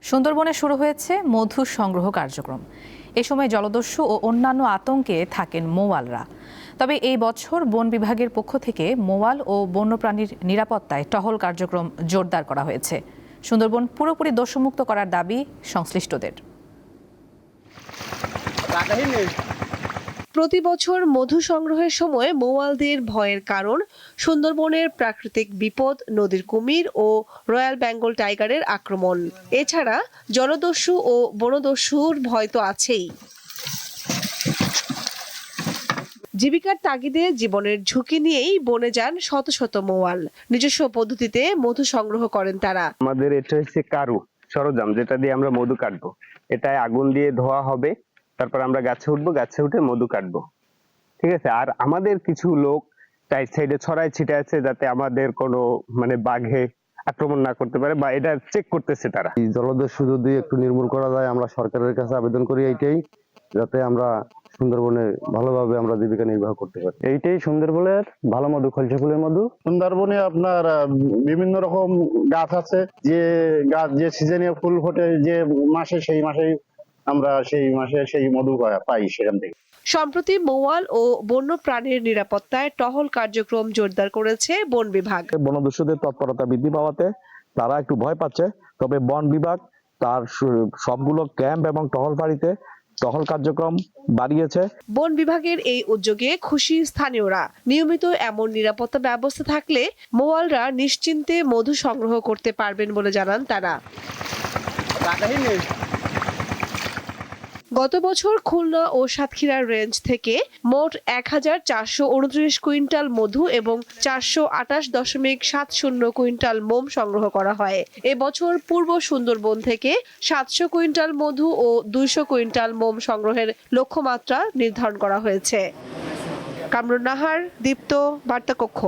সুন্দরবনে শুরু হয়েছে মধু সংগ্রহ কার্যক্রম। এ সময় জলদস্যু ও অন্যান্য আতঙ্কে থাকেন মৌয়ালরা। তবে এই বছর বন বিভাগের পক্ষ থেকে মৌয়াল ও বন্যপ্রাণীর নিরাপত্তায় টহল কার্যক্রম জোরদার করা হয়েছে। সুন্দরবন পুরোপুরি দস্যুমুক্ত করার দাবি সংশ্লিষ্টদের। প্রতি বছর মধু সংগ্রহের সময় মৌয়ালদের ভয়ের কারণ সুন্দরবনের প্রাকৃতিক বিপদ, নদীর কুমির ও রয়্যাল বেঙ্গল টাইগারের আক্রমণ। এছাড়া জলদস্যু ও বনদস্যুর ভয় তো আছেই। জীবিকার তাগিদে জীবনের ঝুঁকি নিয়েই বনে যান শত শত মৌয়াল। নিজস্ব পদ্ধতিতে মধু সংগ্রহ করেন তারা। আমাদের এটা হচ্ছে কারু সরঞ্জাম, যেটা দিয়ে আমরা মধু কাটবো। এটায় আগুন দিয়ে ধোয়া হবে, তারপর আমরা গাছে উঠবো, গাছে উঠে মধু কাটবো। ঠিক আছে। আর আমাদের কিছু লোক সাইডে ছড়ায় ছিটে আছে, যাতে আমাদের কোনো বাঘে আক্রমণ না করতে পারে, বা এটা চেক করতেছে তারা। এই জলদস্যু যদি একটু নির্মূল করা যায়, আমরা সরকারের কাছে আবেদন করি এইটাই, যাতে আমরা সুন্দরবনে ভালোভাবে আমরা জীবিকা নির্বাহ করতে পারি। এইটাই সুন্দরবনের ভালো মধু, খলসা ফুলের মধু। সুন্দরবনে আপনার বিভিন্ন রকম গাছ আছে, যে গাছ যে সিজনে ফুল ফোটে যে মাসে, সেই মাসেই আমরা সেই মধু পাই সেখান থেকে। সম্প্রতি মৌয়াল ও বন্য প্রাণীর নিরাপত্তায় টহল কার্যক্রম জোরদার করেছে বন বিভাগ। বনদস্যুদের তৎপরতা বৃদ্ধি পাওয়াতে তারা একটু ভয় পাচ্ছে, তবে বন বিভাগ তার সবগুলো ক্যাম্প এবং টহল ফাঁড়িতে টহল কার্যক্রম বাড়িয়েছে। বন বিভাগের এই উদ্যোগে খুশি স্থানীয়রা। নিয়মিত এমন নিরাপত্তা ব্যবস্থা থাকলে মৌয়ালরা নিশ্চিন্তে মধু সংগ্রহ করতে পারবেন বলে জানান তারা। গত বছর খুলনা ও সাতক্ষীরার রেঞ্জ থেকে মোট ১,৪২৯ কুইন্টাল মধু এবং ৪২৮.৭০ কুইন্টাল মোম সংগ্রহ করা হয়। এবছর পূর্ব সুন্দরবন থেকে ৭০০ কুইন্টাল মধু ও ২০০ কুইন্টাল মোম সংগ্রহের লক্ষ্যমাত্রা নির্ধারণ করা হয়েছে। কামরুন নাহার, দীপ্ত, বার্তা কক্ষ।